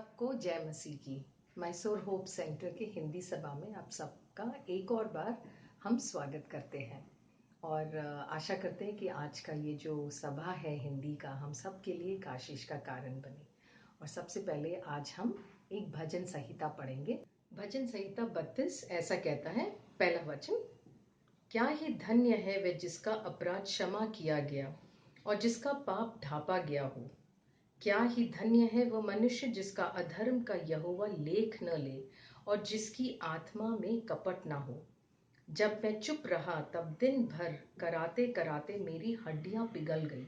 सबको जय मसीह की। मैसूर होप सेंटर के हिंदी सभा में आप सबका एक और बार हम स्वागत करते हैं और आशा करते हैं कि आज का ये जो सभा है हिंदी का हम सब के लिए एक आशीष का कारण बने। और सबसे पहले आज हम एक भजन संहिता पढ़ेंगे। भजन संहिता 32 ऐसा कहता है, पहला वचन, क्या ही धन्य है वे जिसका अपराध क्षमा किया गया और जिसका पाप ढांपा गया हो। क्या ही धन्य है वह मनुष्य जिसका अधर्म का यहोवा लेख न ले और जिसकी आत्मा में कपट न हो। जब मैं चुप रहा तब दिन भर कराते कराते मेरी हड्डियां पिघल गई,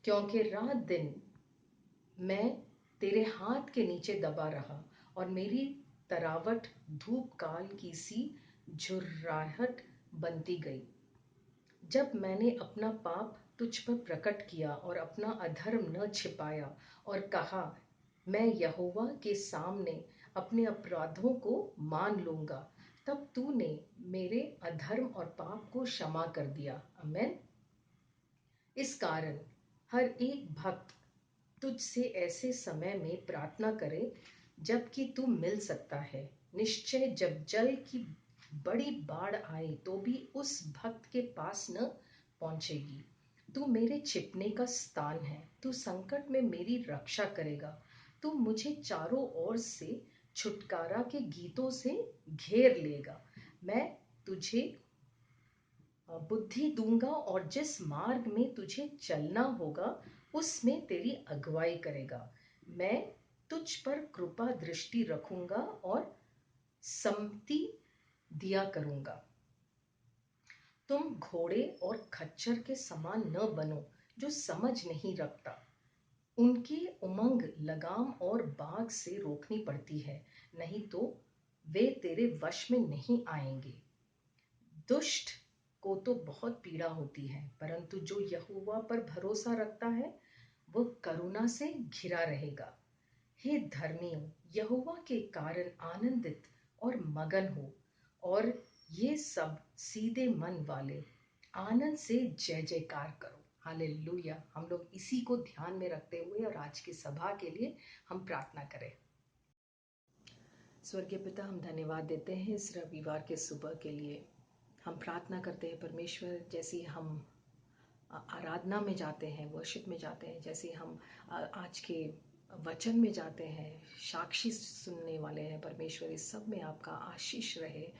क्योंकि रात दिन मैं तेरे हाथ के नीचे दबा रहा और मेरी तरावट धूप काल की सी झुर्राहट बनती गई। जब मैंने अपना पाप तुझ पर प्रकट किया और अपना अधर्म न छिपाया और कहा, मैं यहोवा के सामने अपने अपराधों को मान लूंगा, तब तूने मेरे अधर्म और पाप को क्षमा कर दिया। आमीन। इस कारण हर एक भक्त तुझसे ऐसे समय में प्रार्थना करे जबकि तू मिल सकता है। निश्चय जब जल की बड़ी बाढ़ आए तो भी उस भक्त के पास न पहुंचेगी। तू मेरे छिपने का स्थान है, तू संकट में मेरी रक्षा करेगा। तू मुझे चारों ओर से छुटकारा के गीतों से घेर लेगा। मैं तुझे बुद्धि दूंगा और जिस मार्ग में तुझे चलना होगा उसमें तेरी अगुवाई करेगा। मैं तुझ पर कृपा दृष्टि रखूंगा और सम्मति दिया करूंगा। तुम घोड़े और खच्चर के समान न बनो जो समझ नहीं रखता। उनकी उमंग लगाम और बाग से रोकनी पड़ती है, नहीं तो वे तेरे वश में नहीं आएंगे। दुष्ट को तो बहुत पीड़ा होती है, परंतु जो यहोवा पर भरोसा रखता है वह करुणा से घिरा रहेगा। हे धर्मियों, यहोवा के कारण आनंदित और मगन हो, और ये सब सीधे मन वाले आनंद से जय जयकार करो। हालेलुया। हम लोग इसी को ध्यान में रखते हुए और आज की सभा के लिए हम प्रार्थना करें। स्वर्गीय पिता, हम धन्यवाद देते हैं इस रविवार के सुबह के लिए। हम प्रार्थना करते हैं परमेश्वर, जैसे हम आराधना में जाते हैं, वर्शिप में जाते हैं, जैसे हम आज के वचन में जाते हैं, साक्षी सुनने वाले हैं परमेश्वर, इस सब में आपका आशीष रहे।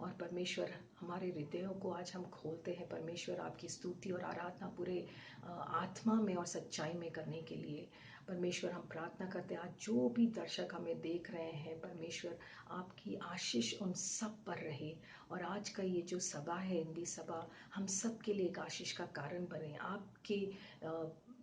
और परमेश्वर, हमारे हृदयों को आज हम खोलते हैं परमेश्वर आपकी स्तुति और आराधना पूरे आत्मा में और सच्चाई में करने के लिए। परमेश्वर, हम प्रार्थना करते हैं आज जो भी दर्शक हमें देख रहे हैं परमेश्वर, आपकी आशीष उन सब पर रहे। और आज का ये जो सभा है, हिंदी सभा, हम सब के लिए एक आशीष का कारण बने। आपके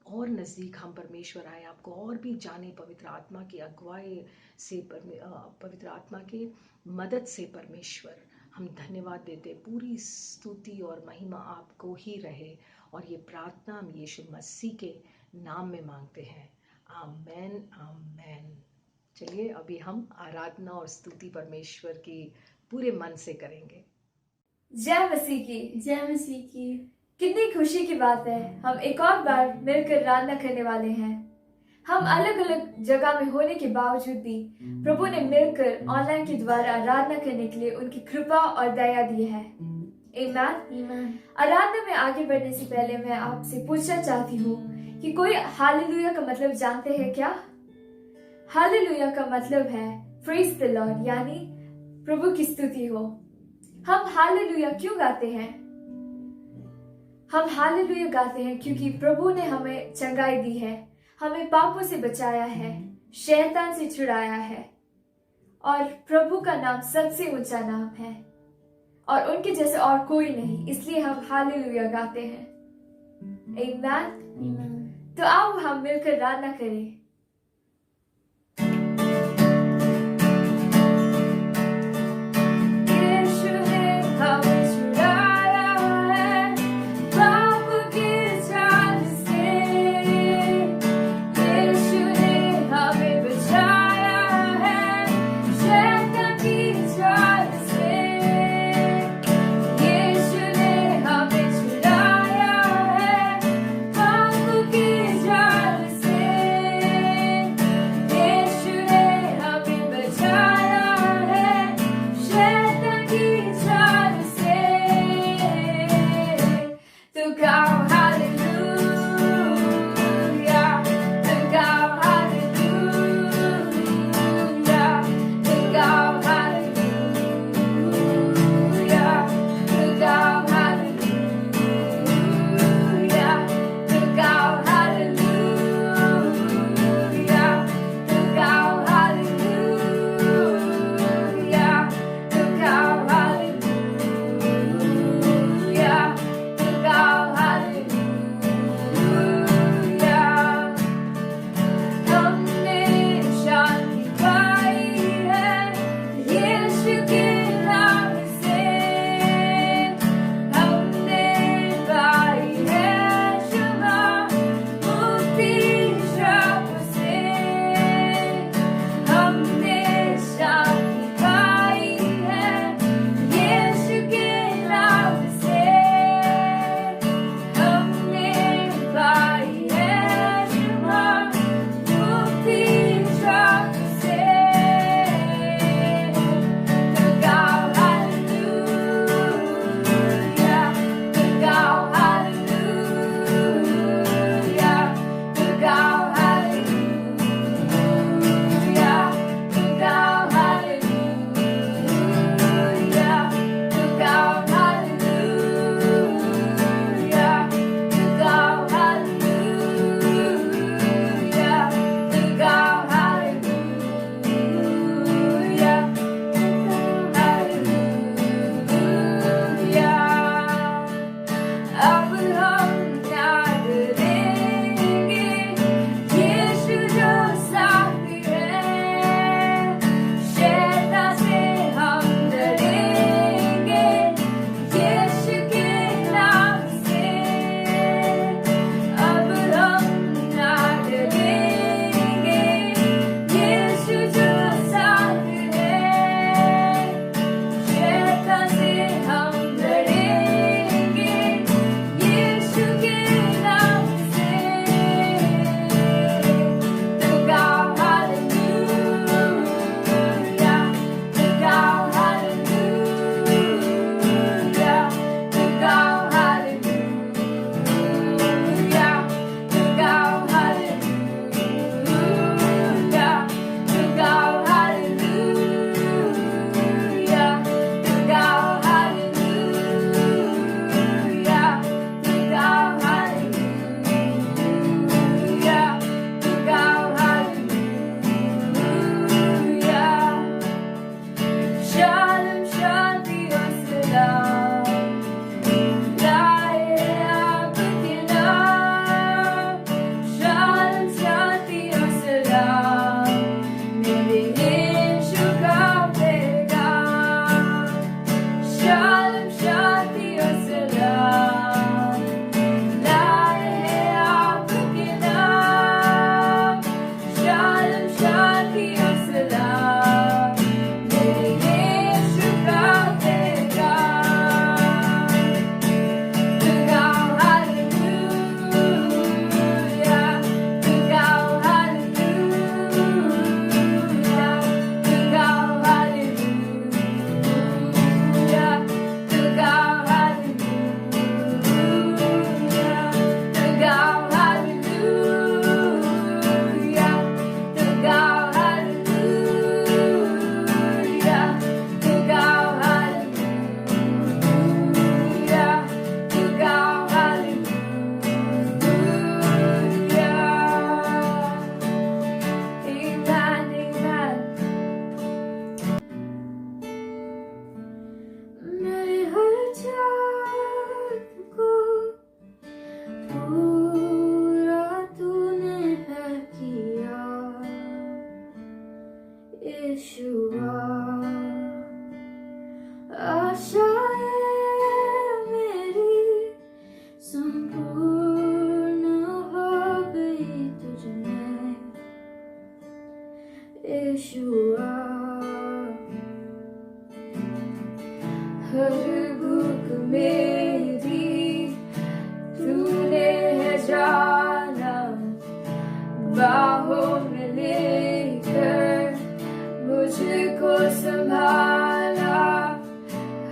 और नज़दीक हम परमेश्वर आए, आपको और भी जाने, पवित्र आत्मा की अगुवाई से, पवित्र आत्मा के मदद से परमेश्वर हम धन्यवाद देते। पूरी स्तुति और महिमा आपको ही रहे। और ये प्रार्थना हम यीशु मसीह के नाम में मांगते हैं। आमेन, आमेन। चलिए अभी हम आराधना और स्तुति परमेश्वर की पूरे मन से करेंगे। जय मसीह की, जय मसीह की। कितनी खुशी की बात है, हम एक और बार मिलकर आराधना करने वाले हैं। हम अलग अलग जगह में होने के बावजूद भी प्रभु ने मिलकर ऑनलाइन के द्वारा आराधना करने के लिए उनकी कृपा और दया दी है। आमीन। आराधना में आगे बढ़ने से पहले मैं आपसे पूछना चाहती हूँ कि कोई हालेलुया का मतलब जानते हैं क्या? हालेलुया का मतलब है प्रेज द लॉर्ड, यानी प्रभु की स्तुति हो। हम हालेलुया क्यों गाते हैं? हम हालेलुया गाते हैं क्योंकि प्रभु ने हमें चंगाई दी है, हमें पापों से बचाया है, शैतान से छुड़ाया है, और प्रभु का नाम सबसे ऊंचा नाम है और उनके जैसे और कोई नहीं, इसलिए हम हालेलुया गाते हैं। आमीन। तो आओ हम मिलकर आराधना करें। यीशुआ आशा मेरी संपूर्ण हो गई तुझमें यीशुआ हर भूख मेरी तूने है जाना बाहों में लेकर मुझको संभाला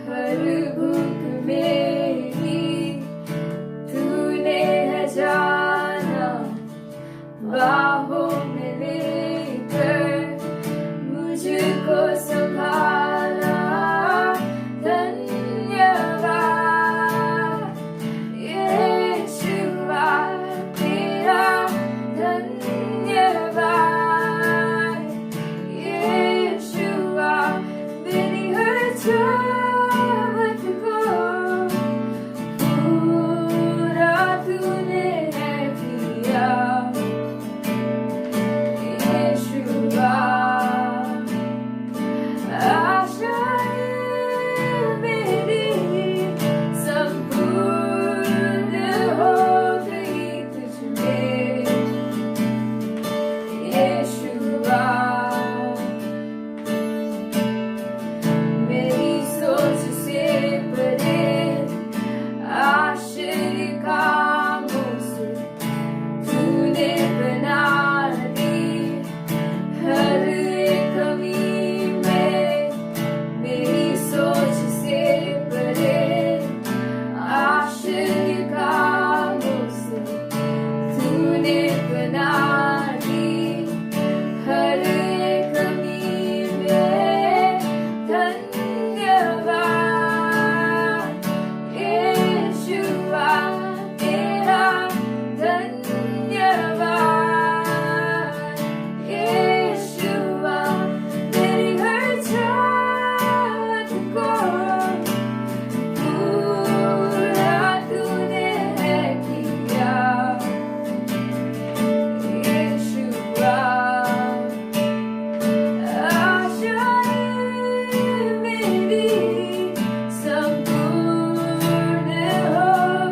हर भूख मेरी तूने है जाना बाहों में लेकर मुझको संभाला धन्यवाद यीशुआ तेरा धन्यवाद यीशुआ मेरी हर चाहत को पूरा तूने है किया यीशुआ आशाएं मेरी संपूर्ण हो गई तुझमें यीशुआ मेरी सोच से परे आश्चर्य कामों से तूने बना दी हर एक कमी में मेरी सोच से परे आश्चर्य कामों से तूने बना दी हर एक कमी में धन्यवाद यीशुआ तेरा धन्यवाद यीशुआ मेरी हर चाहत को पूरा तूने है किया यीशुआ आशाएं मेरी संपूर्ण हो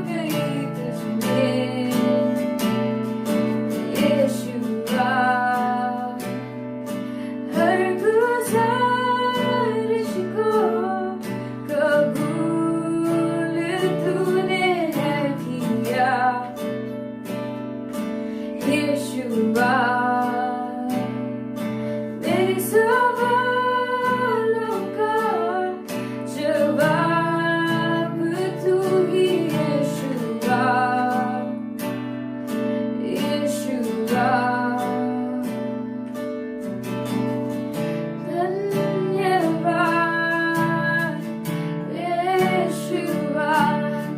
गई तुझमें यीशुआ हर गुजारिश को कबूल तूने है किया यीशुआ मेरे सवालों का जवाब तू ही यीशुआ यीशुआ धन्यवाद यीशुआ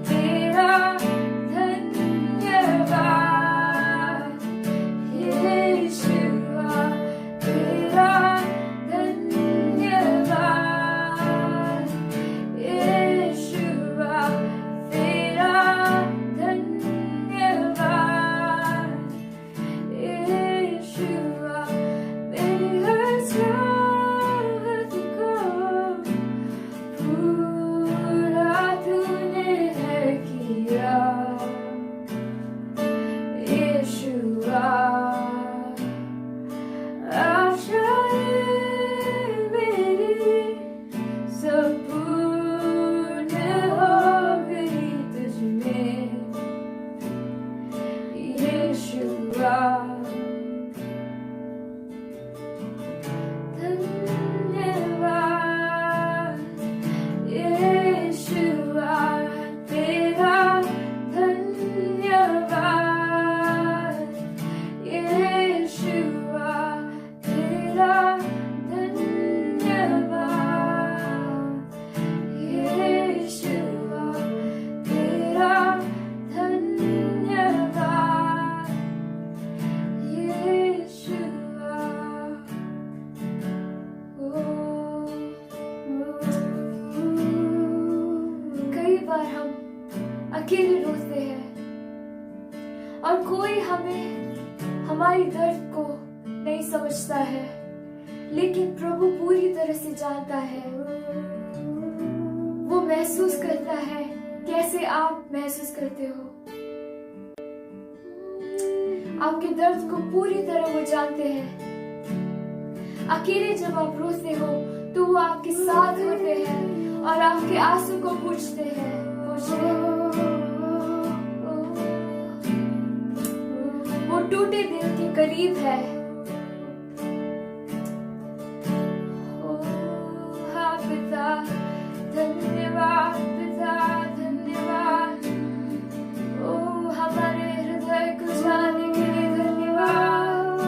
तेरा धन्यवाद यीशुआ तेरा धन्यवाद यीशुआ तेरा धन्यवाद यीशुआ मेरी हर चाहत को पूरा तूने है किया यीशुआ आशाएं मेरी संपूर्ण हो गई तुझमें यीशुआ धन्यवाद यीशुआ तेरा धन्यवाद यीशुआ तेरा धन्यवाद यीशुआ तेरा धन्यवाद यीशुआ कई बार हम अकेले रोते हैं और कोई हमें हमारी दर्द को नहीं समझता है, लेकिन प्रभु पूरी तरह से जानता है, वो महसूस करता है कैसे आप महसूस करते हो। आपके दर्द को पूरी तरह वो जानते हैं। अकेले जब आप रोते हो तो वो आपके साथ होते हैं और आपके आंसू को पूछते हैं। वो टूटे दिल के करीब है। हाँ पिता धन्यवाद, पिता धन्यवाद। ओ हमारे हृदय को जाने के लिए धन्यवाद।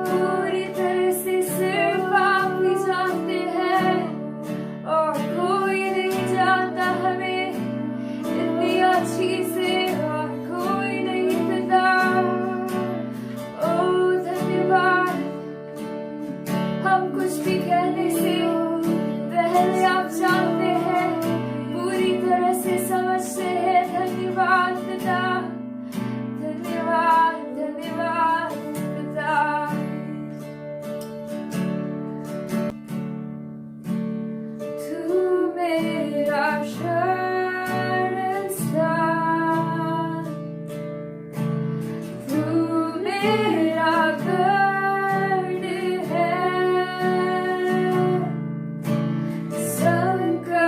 पूरी तरह से सिर्फ आप ही जानते हैं और कोई नहीं जानता हमें इतनी अच्छी से, और कोई नहीं पिता। ओ धन्यवाद। हम कुछ भी कहने से पहले आप जानते हैं, पूरी तरह से समझते हैं। धन्यवाद पिता, धन्यवाद, धन्यवाद पिता। तू मेरा शरण स्थान, तू मेरा गढ़ है। संकट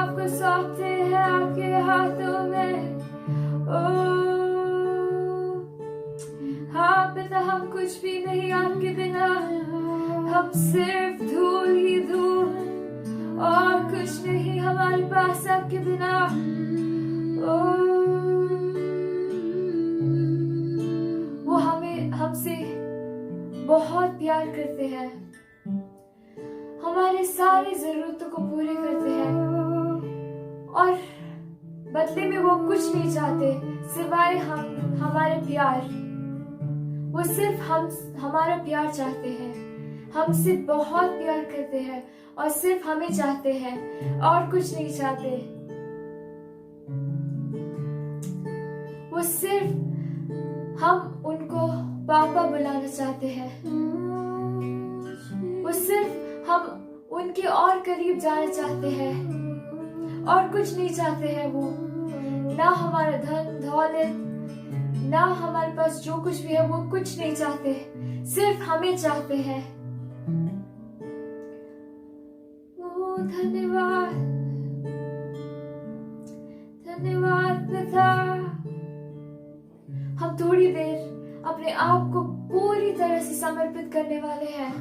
आपको सौंपते हैं आपके हाथों में। ओ हाँ पिता, हम कुछ भी नहीं आपके बिना, हम सिर्फ धूल ही धूल और कुछ नहीं हमारे पास आपके बिना। ओ वो हमसे बहुत प्यार करते हैं, हमारे सारी जरूरतों को पूरे करते हैं और बदले में वो कुछ नहीं चाहते सिवाय हमारे प्यार। वो सिर्फ हमारा प्यार चाहते हैं, हमसे बहुत प्यार करते हैं और सिर्फ हमें चाहते हैं और कुछ नहीं चाहते। वो सिर्फ हम उनको पापा बुलाना चाहते हैं, वो सिर्फ हम उनके और करीब जाना चाहते हैं और कुछ नहीं चाहते हैं। वो ना हमारा धन दौलत, ना हमारे पास जो कुछ भी है, वो कुछ नहीं चाहते, सिर्फ हमें चाहते हैं। ओ धन्यवाद, धन्यवाद पिता। हम थोड़ी देर अपने आप को पूरी तरह से समर्पित करने वाले हैं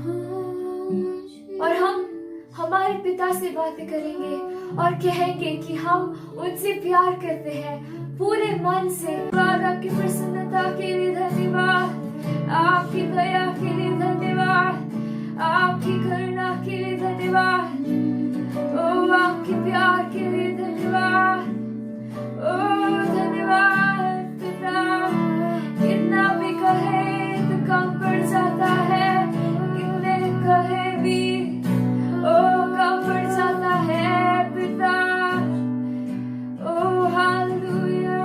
और हम हमारे पिता से बातें करेंगे और कहेंगे कि हम उनसे प्यार करते हैं पूरे मन से। आपकी प्रसन्नता के लिए धन्यवाद, आपकी दया के लिए धन्यवाद, आपकी करुणा के लिए धन्यवाद, ओ आपके प्यार के लिए धन्यवाद। ओ धन्यवाद पिता। कितना भी कहे तो कम पड़ जाता है, कितने कहे भी ओ कम पड़ जाता है पिता। ओ हालेलुया।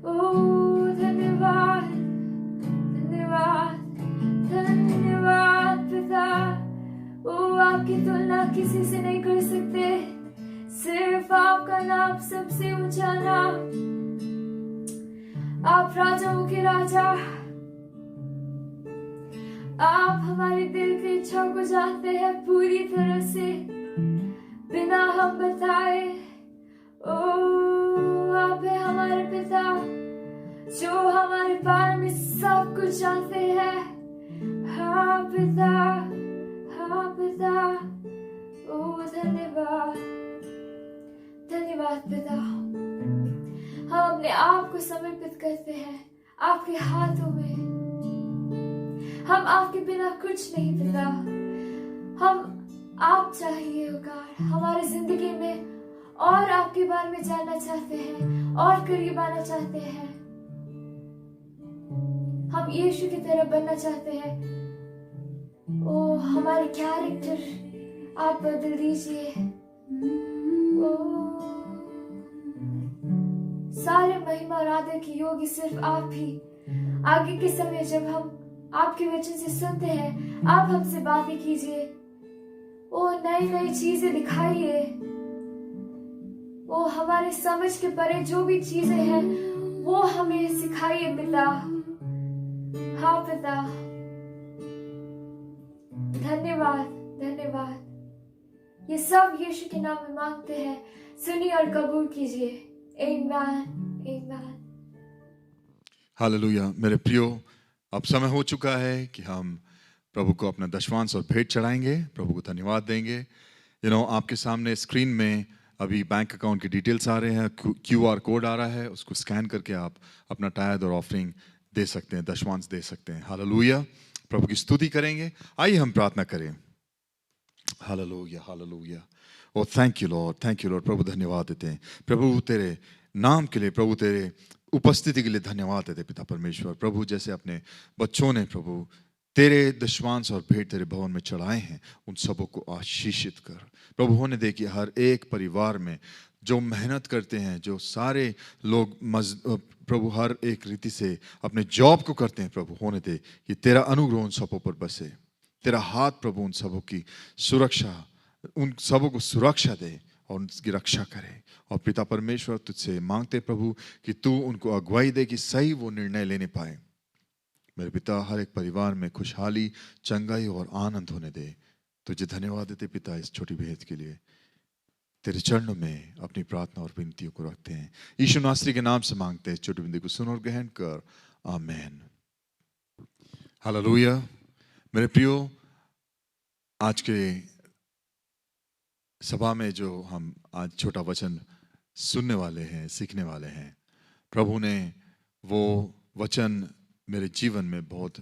ओ धन्यवाद, धन्यवाद, धन्यवाद पिता। ओ आपकी तुलना किसी से नहीं कर सकते, सिर्फ आपका नाम सबसे ऊंचा नाम। आप राजाओं के राजा, आप हमारे दिल की इच्छा को जानते हैं पूरी तरह से बिना हम बताए। ओ आप है हमारे पिता जो हमारे बारे में सब कुछ जानते हैं। हाँ पिता, हाँ पिता। ओ धन्यवाद, धन्यवाद पिता। हम अपने आप को समर्पित करते हैं आपके हाथों में। हम आपके बिना कुछ नहीं पिता, हम आप चाहिए गॉड हमारी जिंदगी में, और आपके बारे में जानना चाहते हैं और करीब आना चाहते हैं। हम यीशु की तरह बनना चाहते हैं। ओ हमारे कैरेक्टर आप बदल दीजिए। ओ सारे महिमा और आदर की योग्य सिर्फ आप ही। आगे के समय जब हम आपके वचन से सुनते हैं, आप हमसे बातें कीजिए। ओ नई नई चीजें दिखाइए। ओ हमारे समझ के परे जो भी चीजें हैं वो हमें सिखाइए पिता। हाँ पिता, धन्यवाद, धन्यवाद। ये सब यीशु के नाम में मांगते हैं, सुनिए और कबूल कीजिए। आमीन, आमीन। हालेलुया। मेरे प्रियो, अब समय हो चुका है कि हम प्रभु को अपना दशवांश और भेंट चढ़ाएंगे, प्रभु को धन्यवाद देंगे। आपके सामने स्क्रीन में अभी बैंक अकाउंट की डिटेल्स आ रहे हैं, QR कोड आ रहा है, उसको स्कैन करके आप अपना टायद और ऑफरिंग दे सकते हैं, दशवांश दे सकते हैं। हालेलुया। प्रभु की स्तुति करेंगे। आइए हम प्रार्थना करें। Hallelujah, hallelujah. Oh thank you Lord, thank you Lord. प्रभु धन्यवाद देते हैं प्रभु तेरे नाम के लिए, प्रभु तेरे उपस्थिति के लिए धन्यवाद देते पिता परमेश्वर। प्रभु जैसे अपने बच्चों ने प्रभु तेरे दशवांश और भेंट तेरे भवन में चढ़ाए हैं, उन सबों को आशीषित कर प्रभु। होने दे कि हर एक परिवार में जो मेहनत करते हैं, जो सारे लोग प्रभु हर एक रीति से अपने जॉब को करते हैं, प्रभु होने दे कि तेरा अनुग्रह उन सबों पर बसे, तेरा हाथ प्रभु उन सबों की सुरक्षा, उन सबों को सुरक्षा दे और उनकी रक्षा करे। और पिता परमेश्वर तुझसे मांगते प्रभु कि तू उनको अगुवाई दे कि सही वो निर्णय लेने पाए। मेरे पिता हर एक परिवार में खुशहाली, चंगाई और आनंद होने दे। तुझे धन्यवाद देते पिता इस छोटी भेंट के लिए। तेरे चरणों में अपनी प्रार्थना और विनतियों को रखते हैं। यीशु नासरी के नाम से मांगते हैं, छोटी विनती को सुन और ग्रहण कर, आमीन। हालेलुया। मेरे प्रियो, आज के सभा में जो हम आज छोटा वचन सुनने वाले हैं, सीखने वाले हैं, प्रभु ने वो वचन मेरे जीवन में बहुत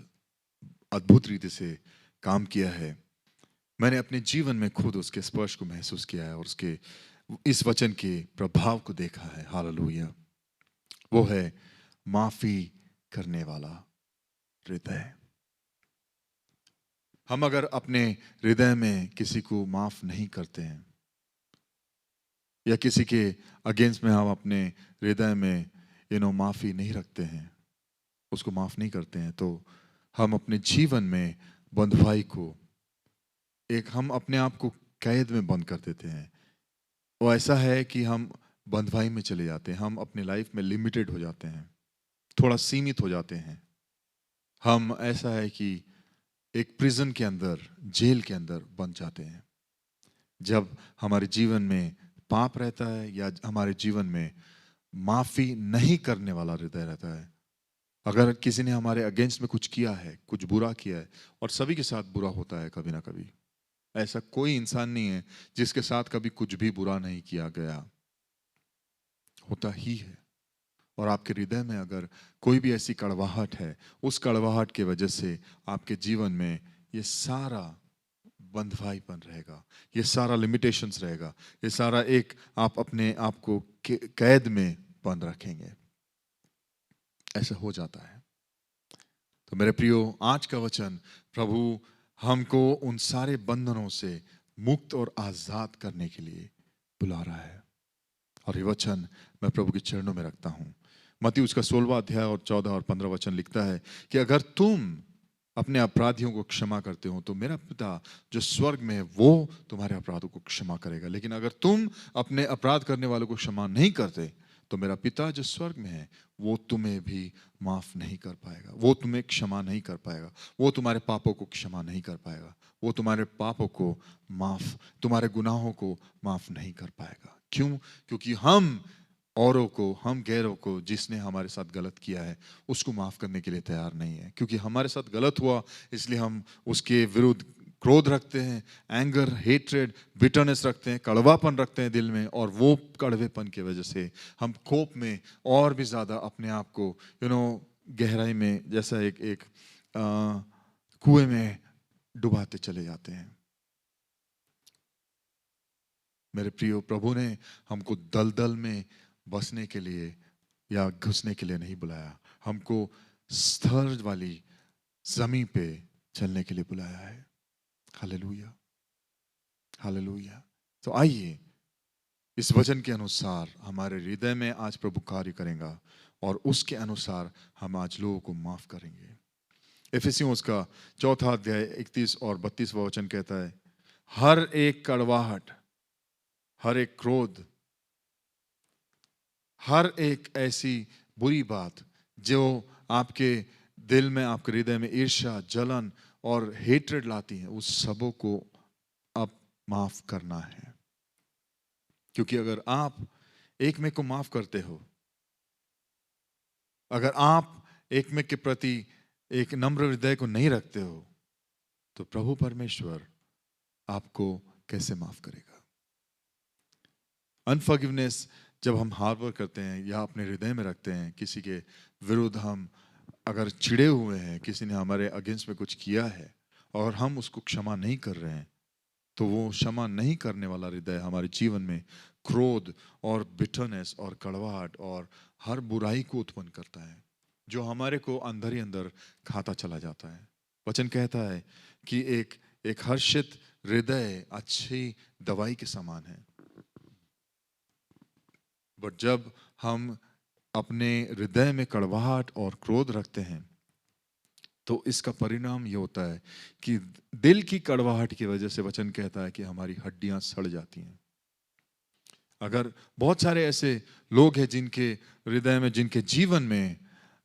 अद्भुत रीति से काम किया है। मैंने अपने जीवन में खुद उसके स्पर्श को महसूस किया है और उसके इस वचन के प्रभाव को देखा है। हालेलुया। वो है माफी करने वाला हृदय। हम अगर अपने हृदय में किसी को माफ नहीं करते हैं या किसी के अगेंस्ट में हम अपने हृदय में माफी नहीं रखते हैं, उसको माफ नहीं करते हैं, तो हम अपने जीवन में बंधुआई को हम अपने आप को कैद में बंद कर देते हैं। वो ऐसा है कि हम बंधुआई में चले जाते हैं, हम अपने लाइफ में लिमिटेड हो जाते हैं, थोड़ा सीमित हो जाते हैं। हम ऐसा है कि एक प्रिजन के अंदर, जेल के अंदर बंद जाते हैं। जब हमारे जीवन में पाप रहता है या हमारे जीवन में माफी नहीं करने वाला हृदय रहता है, अगर किसी ने हमारे अगेंस्ट में कुछ किया है, कुछ बुरा किया है, और सभी के साथ बुरा होता है कभी ना कभी, ऐसा कोई इंसान नहीं है जिसके साथ कभी कुछ भी बुरा नहीं किया गया, होता ही है। और आपके हृदय में अगर कोई भी ऐसी कड़वाहट है, उस कड़वाहट की वजह से आपके जीवन में ये सारा बंधुआईपन रहेगा, ये सारा लिमिटेशंस रहेगा, ये सारा आप अपने आप को कैद में बंद रखेंगे। ऐसा हो जाता है। तो मेरे प्रियो, आज का वचन प्रभु हमको उन सारे बंधनों से मुक्त और आजाद करने के लिए बुला रहा है। और ये वचन मैं प्रभु के चरणों में रखता हूं। मत्ती उसका 16वां अध्याय और 14 और 15 वचन लिखता है कि अगर तुम अपने अपराधियों को क्षमा करते हो तो मेरा पिता जो स्वर्ग में है वो तुम्हारे अपराधों को क्षमा करेगा। लेकिन अगर तुम अपने अपराध करने वालों को क्षमा नहीं करते तो मेरा पिता जो स्वर्ग में है वो तुम्हें भी माफ नहीं कर पाएगा, वो तुम्हें क्षमा नहीं कर पाएगा, वो तुम्हारे पापों को क्षमा नहीं कर पाएगा, वो तुम्हारे पापों को माफ, तुम्हारे गुनाहों को माफ नहीं कर पाएगा। क्यों? क्योंकि हम औरों को, हम गैरों को, जिसने हमारे साथ गलत किया है उसको माफ करने के लिए तैयार नहीं है। क्योंकि हमारे साथ गलत हुआ इसलिए हम उसके विरुद्ध क्रोध रखते हैं, एंगर, हेट्रेड, बिटरनेस रखते हैं, कड़वापन रखते हैं दिल में, और वो कड़वेपन की वजह से हम कोप में और भी ज्यादा अपने आप को गहराई में, जैसा एक कुएं में डुबाते चले जाते हैं। मेरे प्रियो, प्रभु ने हमको दलदल में बसने के लिए या घुसने के लिए नहीं बुलाया, हमको स्थिर वाली जमीन पे चलने के लिए बुलाया है। Hallelujah, hallelujah. तो आइए इस वचन के अनुसार हमारे हृदय में आज प्रभु कार्य करेगा और उसके अनुसार हम आज लोगों को माफ करेंगे। इफिसियों उसका 4 अध्याय 31 और 32 वचन कहता है, हर एक कड़वाहट, हर एक क्रोध, हर एक ऐसी बुरी बात जो आपके दिल में, आपके हृदय में ईर्ष्या, जलन और हेट्रेड लाती है, उस सबों को अब माफ करना है। क्योंकि अगर आप एक में को माफ करते हो, अगर आप एक में के प्रति एक नम्र हृदय को नहीं रखते हो, तो प्रभु परमेश्वर आपको कैसे माफ करेगा? अनफॉरगिवनेस जब हम हार्बर करते हैं या अपने हृदय में रखते हैं, किसी के विरुद्ध हम अगर चिढ़े हुए हैं, किसी ने हमारे अगेंस्ट में कुछ किया है और हम उसको क्षमा नहीं कर रहे हैं, तो वो क्षमा नहीं करने वाला हृदय हमारे जीवन में क्रोध और बिटरनेस और कड़वाहट और हर बुराई को उत्पन्न करता है, जो हमारे को अंदर ही अंदर खाता चला जाता है। वचन कहता है कि एक हर्षित हृदय अच्छी दवाई के समान है, बट जब हम अपने हृदय में कड़वाहट और क्रोध रखते हैं तो इसका परिणाम ये होता है कि दिल की कड़वाहट की वजह से वचन कहता है कि हमारी हड्डियां सड़ जाती हैं। अगर बहुत सारे ऐसे लोग हैं जिनके हृदय में, जिनके जीवन में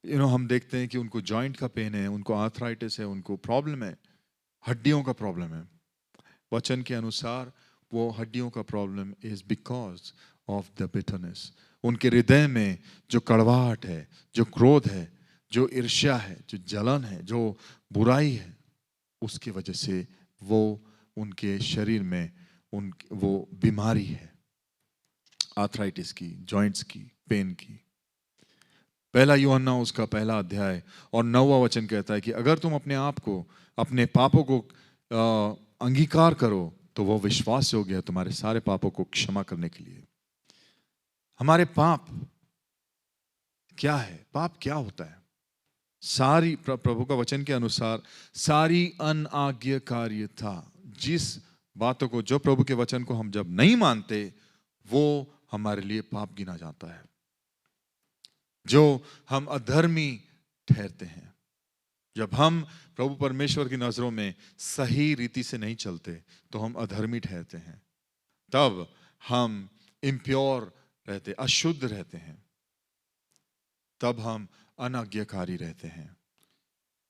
हम देखते हैं कि उनको जॉइंट का पेन है, उनको आर्थराइटिस है, उनको प्रॉब्लम है, हड्डियों का प्रॉब्लम है, वचन के अनुसार वो हड्डियों का problem is because of the bitterness. उनके हृदय में जो कड़वाहट है, जो क्रोध है, जो ईर्ष्या है, जो जलन है, जो बुराई है, उसकी वजह से वो उनके शरीर में वो बीमारी है, आर्थराइटिस की, जॉइंट्स की, पेन की। पहला यूहन्ना उसका पहला अध्याय और 9वां वचन कहता है कि अगर तुम अपने आप को, अपने पापों को अंगीकार करो तो वो विश्वास योग्य है तुम्हारे सारे पापों को क्षमा करने के लिए। हमारे पाप क्या है? पाप क्या होता है? सारी प्रभु का वचन के अनुसार सारी अनाज्ञाकारिता, जिस बातों को, जो प्रभु के वचन को हम जब नहीं मानते, वो हमारे लिए पाप गिना जाता है। जो हम अधर्मी ठहरते हैं, जब हम प्रभु परमेश्वर की नजरों में सही रीति से नहीं चलते तो हम अधर्मी ठहरते हैं, तब हम इम्प्योर रहते, अशुद्ध रहते हैं, तब हम अनाज्ञाकारी रहते हैं।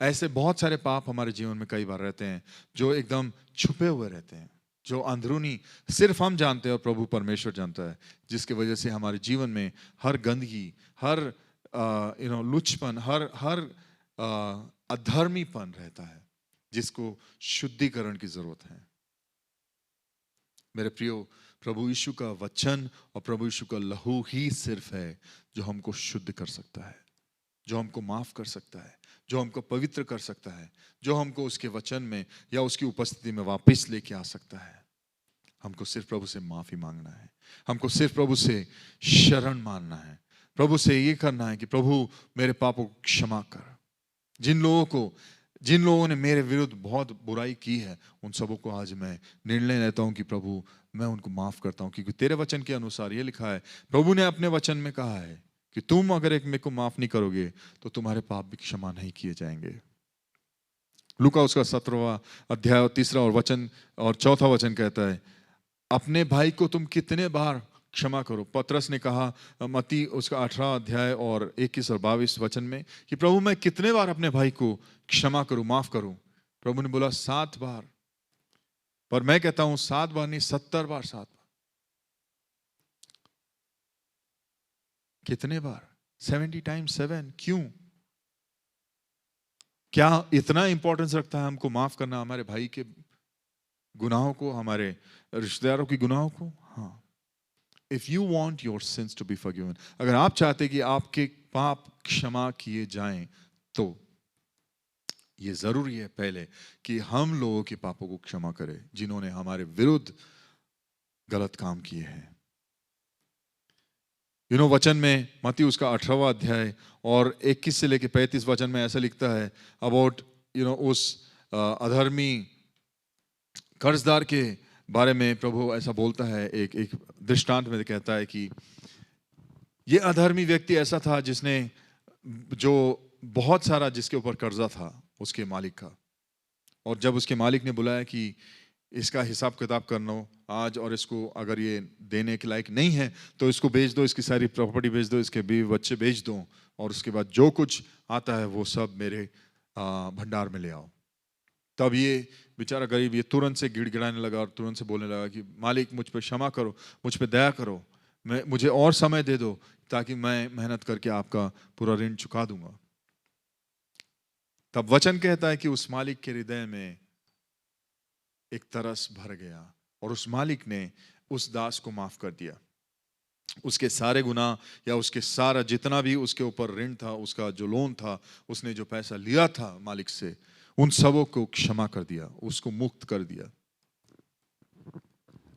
ऐसे बहुत सारे पाप हमारे जीवन में कई बार रहते हैं जो एकदम छुपे हुए रहते हैं, जो अंदरूनी सिर्फ हम जानते हैं और प्रभु परमेश्वर जानता है, जिसकी वजह से हमारे जीवन में हर गंदगी, हर लुचपन, हर अधर्मीपन रहता है, जिसको शुद्धिकरण की जरूरत है। मेरे प्रियो, प्रभु यीशु का वचन और प्रभु यीशु का लहू ही सिर्फ है जो हमको शुद्ध कर सकता है, जो हमको माफ कर सकता है, जो हमको पवित्र कर सकता है, जो हमको उसके वचन में या उसकी उपस्थिति में वापस लेके आ सकता है। हमको सिर्फ प्रभु से माफी मांगना है, हमको सिर्फ प्रभु से शरण मानना है, प्रभु से ये करना है कि प्रभु मेरे पापों को क्षमा कर। जिन लोगों ने मेरे विरुद्ध बहुत बुराई की है, उन सबों को आज मैं निर्णय लेता हूं कि प्रभु मैं उनको माफ करता हूं, क्योंकि तेरे वचन के अनुसार ये लिखा है, प्रभु ने अपने वचन में कहा है कि तुम अगर एक मेरे को माफ नहीं करोगे तो तुम्हारे पाप भी क्षमा नहीं किए जाएंगे। लूका उसका 17वां अध्याय 3 और वचन और 4था वचन कहता है, अपने भाई को तुम कितने बार क्षमा करो। पतरस ने कहा मत्ती उसका 18 अध्याय और 21 और 22 वचन में कि प्रभु मैं कितने बार अपने भाई को क्षमा करूं, माफ करूं? प्रभु ने बोला 7 बार। पर मैं कहता हूं 7 बार नहीं, 70 बार 7 बार। कितने बार? 70 टाइम्स 7। क्यों? क्या इतना इंपॉर्टेंस रखता है हमको माफ करना हमारे भाई के गुनाहों को, हमारे रिश्तेदारों की गुनाहों को? हाँ। If you want your sins to be forgiven, अगर आप चाहते कि आपके पाप क्षमा किए जाएं, तो ये जरूरी है पहले कि हम लोगों के पापों को क्षमा करें जिन्होंने हमारे विरुद्ध गलत काम किए हैं। वचन में मत्ती उसका 18वां अध्याय और 21 से लेके 35 वचन में ऐसा लिखता है अबाउट उस अधर्मी कर्जदार के बारे में। प्रभु ऐसा बोलता है, एक दृष्टांत में कहता है कि ये अधर्मी व्यक्ति ऐसा था जिसने जो बहुत सारा जिसके ऊपर कर्जा था उसके मालिक का, और जब उसके मालिक ने बुलाया कि इसका हिसाब किताब करना आज, और इसको अगर ये देने के लायक नहीं है तो इसको बेच दो, इसकी सारी प्रॉपर्टी बेच दो, इसके बीवी बच्चे बेच दो, और उसके बाद जो कुछ आता है वो सब मेरे भंडार में ले आओ। तब ये बेचारा गरीब ये तुरंत से गिड़गिड़ाने लगा और तुरंत से बोलने लगा कि मालिक मुझ पर क्षमा करो, मुझ पर दया करो, मुझे और समय दे दो ताकि मैं मेहनत करके आपका पूरा ऋण चुका दूंगा। तब वचन कहता है कि उस मालिक के हृदय में एक तरस भर गया और उस मालिक ने उस दास को माफ कर दिया। उसके सारे गुनाह या उसके सारा जितना भी उसके ऊपर ऋण था, उसका जो लोन था, उसने जो पैसा लिया था मालिक से, उन सबों को क्षमा कर दिया, उसको मुक्त कर दिया।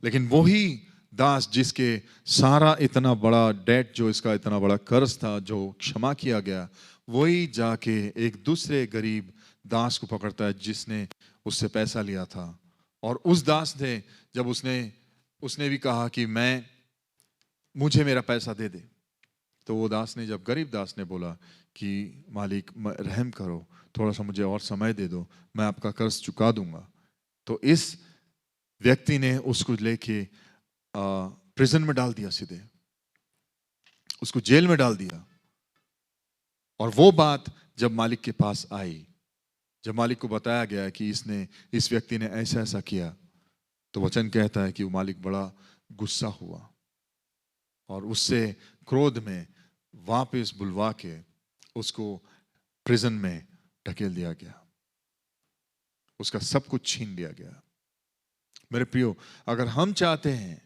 लेकिन वही दास जिसके सारा इतना बड़ा डेट, जो इसका इतना बड़ा कर्ज था, जो क्षमा किया गया, वही जाके एक दूसरे गरीब दास को पकड़ता है जिसने उससे पैसा लिया था। और उस दास ने जब उसने भी कहा कि मुझे मेरा पैसा दे दे, तो वो दास ने, जब गरीब दास ने बोला कि मालिक रहम करो, थोड़ा सा मुझे और समय दे दो, मैं आपका कर्ज चुका दूंगा, तो इस व्यक्ति ने उसको लेके प्रिजन में डाल दिया, सीधे उसको जेल में डाल दिया। और वो बात जब मालिक के पास आई, जब मालिक को बताया गया कि इस व्यक्ति ने ऐसा ऐसा किया, तो वचन कहता है कि वो मालिक बड़ा गुस्सा हुआ और उससे क्रोध में वापस बुलवा के उसको प्रिजन में ढकेल दिया गया, उसका सब कुछ छीन लिया गया। मेरे प्रियो, अगर हम चाहते हैं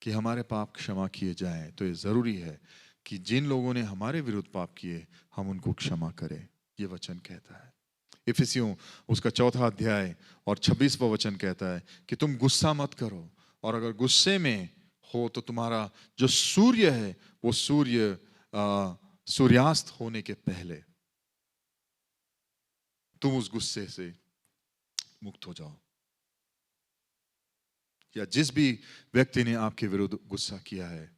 कि हमारे पाप क्षमा किए जाएं तो ये जरूरी है कि जिन लोगों ने हमारे विरुद्ध पाप किए हम उनको क्षमा करें। ये वचन कहता है। इफिसियों उसका 4 अध्याय और 26वां वचन कहता है कि तुम गुस्सा मत करो, और अगर गुस्से में हो तो तुम्हारा जो सूर्य है वो सूर्यास्त होने के पहले तुम उस गुस्से से मुक्त हो जाओ। या जिस भी व्यक्ति ने आपके विरुद्ध गुस्सा किया है,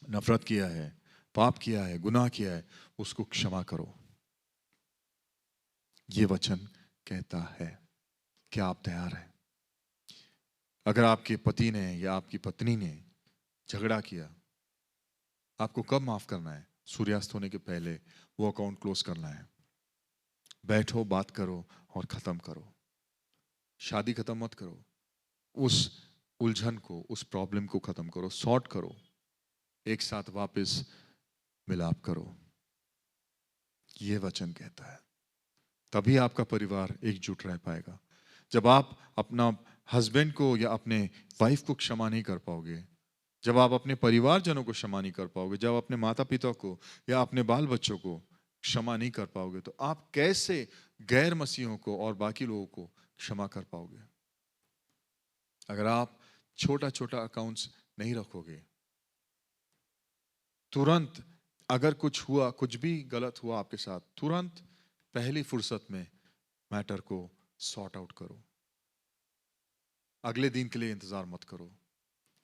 नफरत किया है, पाप किया है, गुनाह किया है, उसको क्षमा करो। ये वचन कहता है। क्या आप तैयार हैं? अगर आपके पति ने या आपकी पत्नी ने झगड़ा किया, आपको कब माफ करना है? सूर्यास्त होने के पहले वो अकाउंट क्लोज करना है। बैठो, बात करो और खत्म करो। शादी खत्म मत करो, उस उलझन को, उस प्रॉब्लम को खत्म करो, सॉर्ट करो, एक साथ वापस मिलाप करो। ये वचन कहता है। तभी आपका परिवार एकजुट रह पाएगा। जब आप अपना हस्बैंड को या अपने वाइफ को क्षमा नहीं कर पाओगे, जब आप अपने परिवारजनों को क्षमा नहीं कर पाओगे, जब अपने माता पिता को या अपने बाल बच्चों को क्षमा नहीं कर पाओगे, तो आप कैसे गैर मसीहों को और बाकी लोगों को क्षमा कर पाओगे? अगर आप छोटा छोटा अकाउंट्स नहीं रखोगे, तुरंत अगर कुछ हुआ, कुछ भी गलत हुआ आपके साथ, तुरंत पहली फुर्सत में मैटर को सॉर्ट आउट करो। अगले दिन के लिए इंतजार मत करो,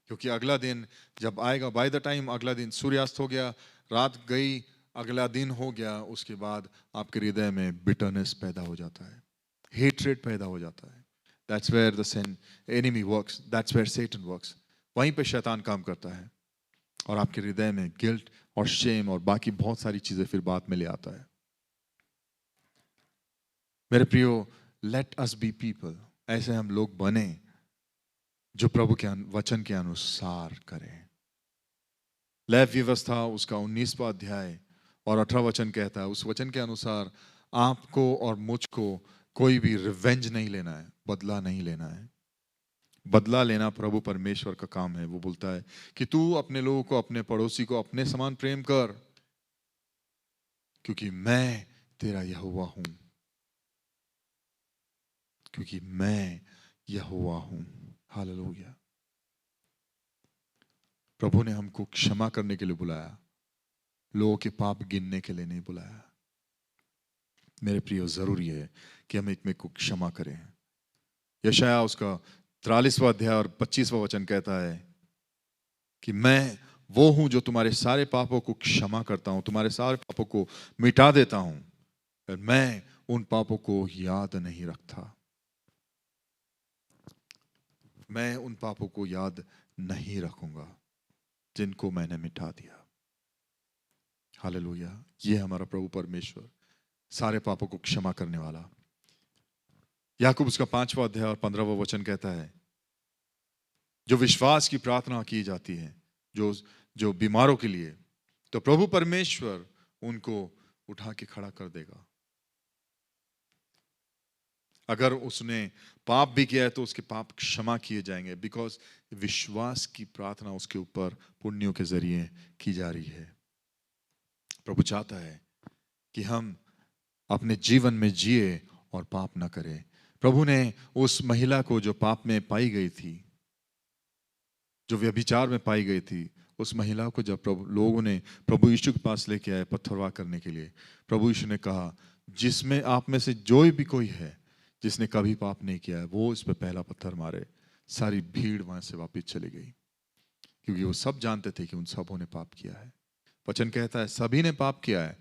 क्योंकि अगला दिन जब आएगा, बाय द टाइम अगला दिन सूर्यास्त हो गया, रात गई, अगला दिन हो गया, उसके बाद आपके हृदय में बिटरनेस पैदा हो जाता है, हेट्रेड पैदा हो जाता है। That's where the sin enemy works. That's where Satan works. वहीं पे शैतान काम करता है और आपके हृदय में गिल्ट और शेम और बाकी बहुत सारी चीजें फिर बाद में ले आता है। मेरे प्रियो, लेट अस बी पीपल, ऐसे हम लोग बने जो प्रभु के वचन के अनुसार करें। लेव व्यवस्था उसका 19वां अध्याय और 18वां वचन कहता है, उस वचन के अनुसार आपको और मुझको कोई भी रिवेंज नहीं लेना है, बदला नहीं लेना है। बदला लेना प्रभु परमेश्वर का काम है। वो बोलता है कि तू अपने लोगों को, अपने पड़ोसी को अपने समान प्रेम कर, क्योंकि मैं तेरा यहोवा हूं, क्योंकि मैं यहोवा हूं। हालेलुया। प्रभु ने हमको क्षमा करने के लिए बुलाया, लोगों के पाप गिनने के लिए नहीं बुलाया। मेरे प्रियो, जरूरी है कि हम एक में को क्षमा करें। यशाया उसका 43वां अध्याय और 25वां वचन कहता है कि मैं वो हूं जो तुम्हारे सारे पापों को क्षमा करता हूं, तुम्हारे सारे पापों को मिटा देता हूं, और मैं उन पापों को याद नहीं रखता। मैं उन पापों को याद नहीं रखूंगा जिनको मैंने मिटा दिया। हालेलुया। ये हमारा प्रभु परमेश्वर, सारे पापों को क्षमा करने वाला। याकूब उसका 5वां अध्याय और 15वां वचन कहता है, जो विश्वास की प्रार्थना की जाती है जो बीमारों के लिए, तो प्रभु परमेश्वर उनको उठा के खड़ा कर देगा। अगर उसने पाप भी किया है तो उसके पाप क्षमा किए जाएंगे, बिकॉज विश्वास की प्रार्थना उसके ऊपर पुण्यों के जरिए की जा रही है। प्रभु चाहता है कि हम अपने जीवन में जिए और पाप ना करें। प्रभु ने उस महिला को जो पाप में पाई गई थी, जो व्यभिचार में पाई गई थी, उस महिला को जब लोगों ने प्रभु यीशु के पास लेके आए पत्थरवाह करने के लिए, प्रभु यीशु ने कहा, जिसमें आप में से जो भी कोई है जिसने कभी पाप नहीं किया है, वो इस पे पहला पत्थर मारे। सारी भीड़ वहां से वापस चली गई, क्योंकि वो सब जानते थे कि उन सबों ने पाप किया है। वचन कहता है सभी ने पाप किया है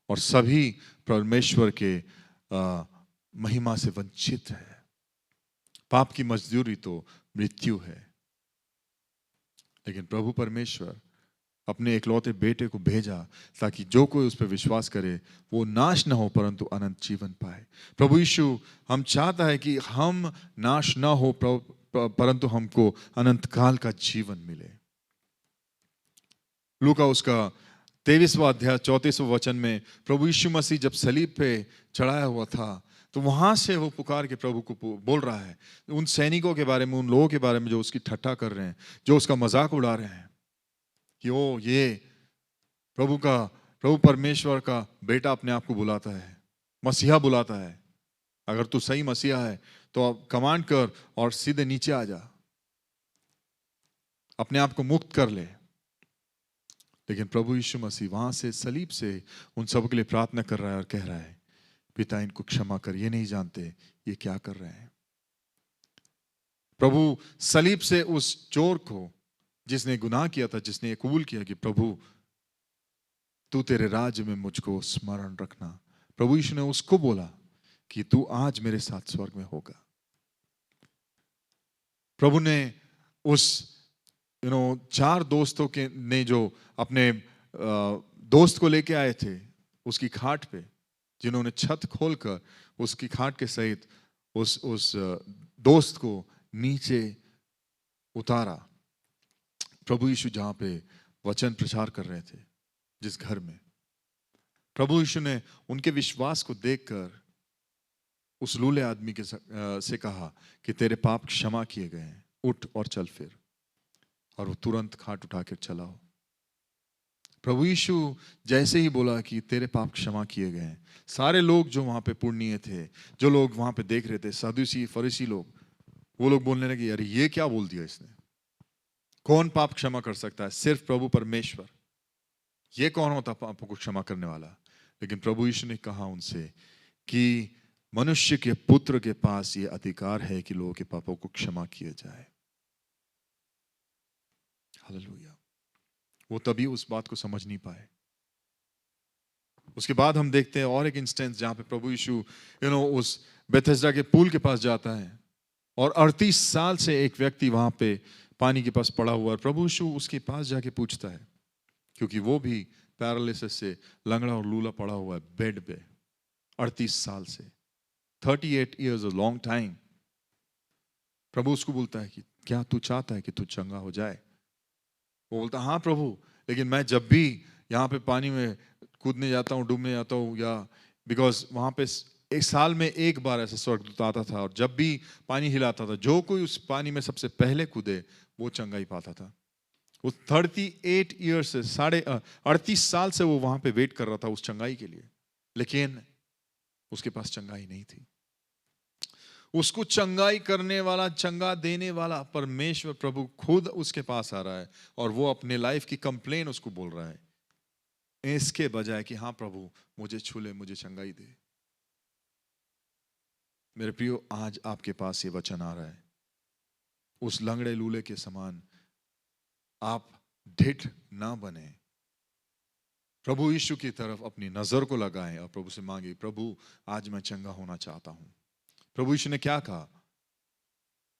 और सभी परमेश्वर के महिमा से वंचित है। पाप की मजदूरी तो मृत्यु है, लेकिन प्रभु परमेश्वर अपने इकलौते बेटे को भेजा ताकि जो कोई उस पर विश्वास करे वो नाश न हो परंतु अनंत जीवन पाए। प्रभु यीशु हम चाहता है कि हम नाश न हो परंतु हमको अनंत काल का जीवन मिले। लूका उसका 23वां अध्याय 34वें वचन में प्रभु यीशु मसीह जब सलीब पे चढ़ाया हुआ था तो वहां से वो पुकार के प्रभु को बोल रहा है उन सैनिकों के बारे में, उन लोगों के बारे में जो उसकी ठट्ठा कर रहे हैं, जो उसका मजाक उड़ा रहे हैं कि ओ ये प्रभु परमेश्वर का बेटा अपने आप को बुलाता है, मसीहा बुलाता है। अगर तू सही मसीहा है तो अब कमांड कर और सीधे नीचे आ जा, अपने आप को मुक्त कर ले। लेकिन प्रभु यीशु मसीह वहां से सलीब से उन सब के लिए प्रार्थना कर रहा है और कह रहा है पिता इनको क्षमा कर, ये नहीं जानते ये क्या कर रहे हैं। प्रभु सलीब से उस चोर को जिसने गुनाह किया था, जिसने कबूल किया कि प्रभु तू तेरे राज्य में मुझको स्मरण रखना, प्रभु यीशु ने उसको बोला कि तू आज मेरे साथ स्वर्ग में होगा। प्रभु ने उस 4 दोस्तों के ने जो अपने दोस्त को लेके आए थे उसकी खाट पे, जिन्होंने छत खोलकर उसकी खाट के सहित उस दोस्त को नीचे उतारा। प्रभु यीशु जहां पे वचन प्रचार कर रहे थे, जिस घर में, प्रभु यीशु ने उनके विश्वास को देखकर उस लूले आदमी के से कहा कि तेरे पाप क्षमा किए गए हैं, उठ और चल फिर। और वो तुरंत खाट उठा कर चला हो। प्रभु यीशु जैसे ही बोला कि तेरे पाप क्षमा किए गए हैं, सारे लोग जो वहां पे पुण्य थे, जो लोग वहां पे देख रहे थे, सदूसी फरीसी लोग, वो लोग बोलने लगे अरे ये क्या बोल दिया इसने, कौन पाप क्षमा कर सकता है? सिर्फ प्रभु परमेश्वर। ये कौन होता पापों को क्षमा करने वाला? लेकिन प्रभु यीशु ने कहा उनसे कि मनुष्य के पुत्र के पास ये अधिकार है कि लोगों के पापों को क्षमा किया जाए। हालेलुया। वो तभी उस बात को समझ नहीं पाए। उसके बाद हम देखते हैं और एक इंस्टेंस जहां पे प्रभु यीशु उस बेथेस्दा के पुल के पास जाता है और 38 साल से एक व्यक्ति वहां पे पानी के पास पड़ा हुआ है। प्रभु यीशु उसके पास जाके पूछता है, क्योंकि वो भी पैरालिसिस से लंगड़ा और लूला पड़ा हुआ है बेड पे 38 साल से। 38 years a long time। प्रभु उसको बोलता है कि क्या तू चाहता है कि तू चंगा हो जाए? वो बोलता हाँ प्रभु, लेकिन मैं जब भी यहाँ पे पानी में कूदने जाता हूँ, डूबने जाता हूँ, या बिकॉज वहाँ पे एक साल में एक बार ऐसा स्वर्गदूत आता था और जब भी पानी हिलाता था, जो कोई उस पानी में सबसे पहले कूदे वो चंगाई पाता था। वो 38 years से 38 साल से वो वहां पे वेट कर रहा था उस चंगाई के लिए, लेकिन उसके पास चंगाई नहीं थी। उसको चंगाई करने वाला, चंगा देने वाला परमेश्वर प्रभु खुद उसके पास आ रहा है और वो अपने लाइफ की कंप्लेन उसको बोल रहा है, इसके बजाय कि हाँ प्रभु मुझे छू ले, मुझे चंगाई दे। मेरे प्रियो, आज आपके पास ये वचन आ रहा है, उस लंगड़े लूले के समान आप ढिठ ना बने, प्रभु यीशु की तरफ अपनी नजर को लगाएं और प्रभु से मांगे, प्रभु आज मैं चंगा होना चाहता हूं। प्रभु यीशु ने क्या कहा?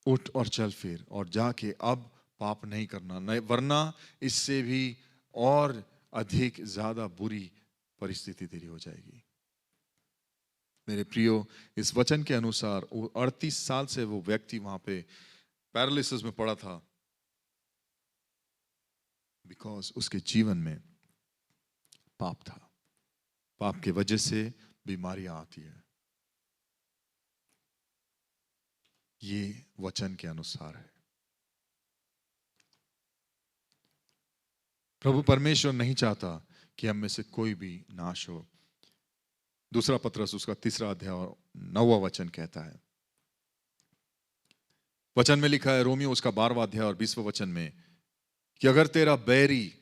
उठ और चल फिर और जाके अब पाप नहीं करना, नहीं, वरना इससे भी और अधिक ज्यादा बुरी परिस्थिति तेरी हो जाएगी। मेरे प्रियो, इस वचन के अनुसार 38 साल से वो व्यक्ति वहां पे पैरालिसिस में पड़ा था, बिकॉज उसके जीवन में पाप था। पाप की वजह से बीमारियां आती है। ये वचन के अनुसार है। प्रभु परमेश्वर नहीं चाहता कि हम में से कोई भी नाश हो। दूसरा पत्रस उसका 3 अध्याय और 9वां वचन कहता है, वचन में लिखा है, रोमियो उसका 12वां अध्याय और 20वां वचन में, कि अगर तेरा बैरी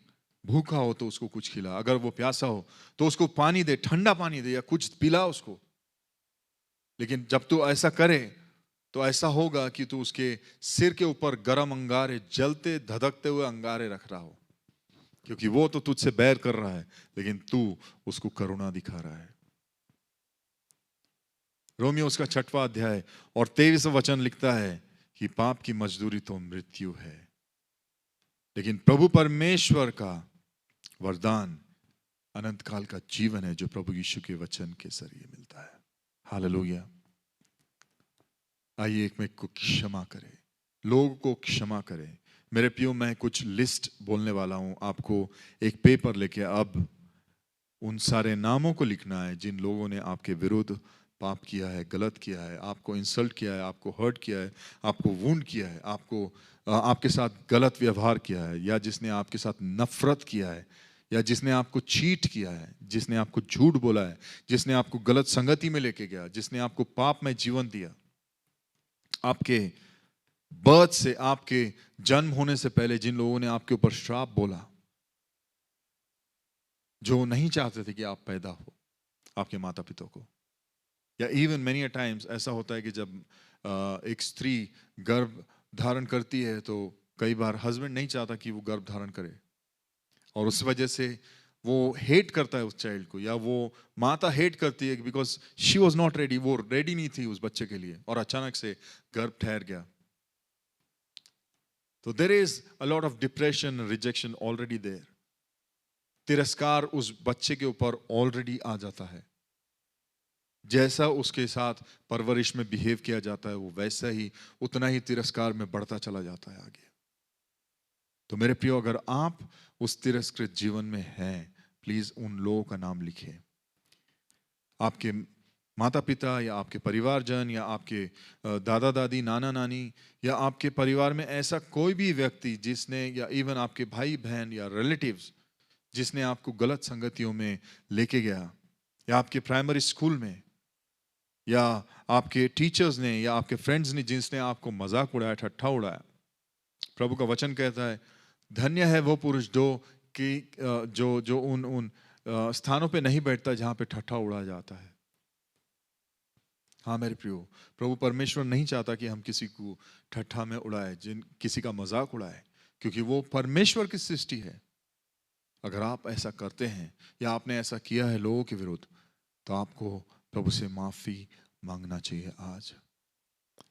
भूखा हो तो उसको कुछ खिला, अगर वो प्यासा हो तो उसको पानी दे, ठंडा पानी दे या कुछ पिला उसको। लेकिन जब तू ऐसा करे तो ऐसा होगा कि तू उसके सिर के ऊपर गरम अंगारे, जलते धधकते हुए अंगारे रख रहा हो, क्योंकि वो तो तुझसे बैर कर रहा है लेकिन तू उसको करुणा दिखा रहा है। रोमियो उसका 6वां अध्याय और 23वां वचन लिखता है कि पाप की मजदूरी तो मृत्यु है, लेकिन प्रभु परमेश्वर का वरदान अनंत काल का जीवन है जो प्रभु यीशु के वचन के जरिए मिलता है। हालेलुया। आइए एक में को क्षमा करें, लोगों को क्षमा करें। मेरे प्रियो, मैं कुछ लिस्ट बोलने वाला हूं, आपको एक पेपर लेके अब उन सारे नामों को लिखना है जिन लोगों ने आपके विरुद्ध पाप किया है, गलत किया है, आपको इंसल्ट किया है, आपको हर्ट किया है, आपको वुंड किया है, आपके साथ गलत व्यवहार किया है, या जिसने आपके साथ नफरत किया है, या जिसने आपको चीट किया है, जिसने आपको झूठ बोला है, जिसने आपको गलत संगति में लेके गया, जिसने आपको पाप में जीवन दिया, आपके बर्थ से, आपके जन्म होने से पहले जिन लोगों ने आपके ऊपर श्राप बोला, जो नहीं चाहते थे कि आप पैदा हो, आपके माता पिता को। या इवन मेनी अ टाइम्स ऐसा होता है कि जब एक स्त्री गर्भ धारण करती है तो कई बार हस्बैंड नहीं चाहता कि वो गर्भ धारण करे, और उस वजह से वो हेट करता है उस चाइल्ड को, या वो माता हेट करती है because she was not ready, वो रेडी नहीं थी उस बच्चे के लिए, और अचानक से गर्भ ठहर गया। तो there is a lot of depression, rejection already there. तिरस्कार उस बच्चे के ऊपर ऑलरेडी आ जाता है। जैसा उसके साथ परवरिश में बिहेव किया जाता है, वो वैसा ही उतना ही तिरस्कार में बढ़ता चला जाता है आगे। तो मेरे प्रियो, अगर आप उस तिरस्कृत जीवन में हैं, प्लीज उन लोगों का नाम लिखिए। आपके माता पिता, या आपके परिवारजन, या आपके दादा दादी, नाना नानी, या आपके परिवार में ऐसा कोई भी व्यक्ति जिसने, या इवन आपके भाई बहन या रिलेटिव्स जिसने आपको गलत संगतियों में लेके गया, या आपके प्राइमरी स्कूल में, या आपके टीचर्स ने, या आपके फ्रेंड्स ने जिसने आपको मजाक उड़ाया, ठट्ठा उड़ाया। प्रभु का वचन कहता है, धन्य है वो पुरुष जो उन स्थानों पे नहीं बैठता जहां पे ठट्ठा उड़ाया जाता है। हाँ मेरे प्रियो, प्रभु परमेश्वर नहीं चाहता कि हम किसी को ठट्ठा में उड़ाए, किसी का मजाक उड़ाए, क्योंकि वो परमेश्वर की सृष्टि है। अगर आप ऐसा करते हैं, या आपने ऐसा किया है लोगों के विरुद्ध, तो आपको प्रभु से माफी मांगना चाहिए आज।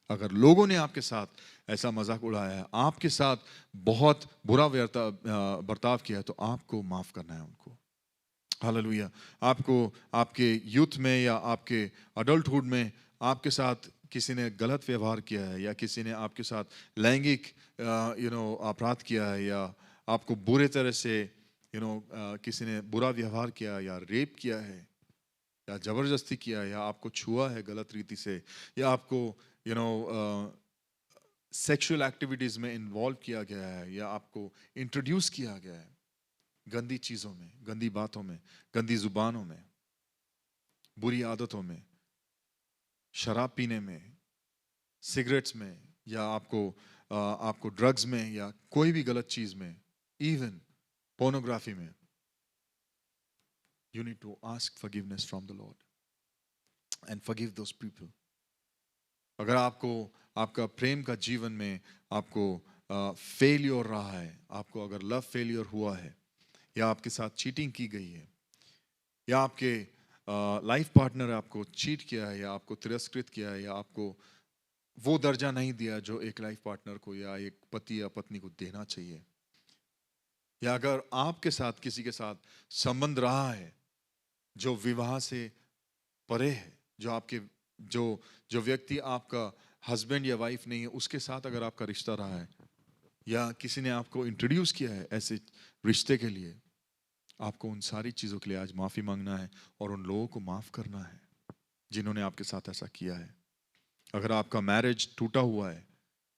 अगर लोगों ने आपके साथ ऐसा मजाक उड़ाया है, आपके साथ बहुत बुरा बर्ताव किया है, तो आपको माफ करना है उनको। हालेलुया। आपको आपके यूथ में या आपके अडल्टहुड में आपके साथ किसी ने गलत व्यवहार किया है, या किसी ने आपके साथ लैंगिक अपराध किया है, या आपको बुरे तरह से किसी ने बुरा व्यवहार किया, या रेप किया है, या जबरदस्ती किया है, या आपको छुआ है गलत रीति से, या आपको सेक्सुअल एक्टिविटीज में इन्वॉल्व किया गया है, या आपको इंट्रोड्यूस किया गया है गंदी चीजों में, गंदी बातों में, गंदी जुबानों में, बुरी आदतों में, शराब पीने में, सिगरेट्स में, या आपको ड्रग्स में, या कोई भी गलत चीज में, इवन पोर्नोग्राफी में, you need to ask forgiveness from the Lord and forgive those people. अगर आपका प्रेम का जीवन में आपको फेलियर रहा है, आपको अगर लव फेलियर हुआ है, या आपके साथ चीटिंग की गई है, या आपके लाइफ पार्टनर आपको चीट किया है, या आपको तिरस्कृत किया है, या आपको वो दर्जा नहीं दिया जो एक लाइफ पार्टनर को या एक पति या पत्नी को देना चाहिए, या अगर आपके साथ किसी के साथ संबंध रहा है जो विवाह से परे है, जो व्यक्ति आपका हस्बैंड या वाइफ नहीं है, उसके साथ अगर आपका रिश्ता रहा है, या किसी ने आपको इंट्रोड्यूस किया है ऐसे रिश्ते के लिए, आपको उन सारी चीजों के लिए आज माफी मांगना है, और उन लोगों को माफ करना है जिन्होंने आपके साथ ऐसा किया है। अगर आपका मैरिज टूटा हुआ है,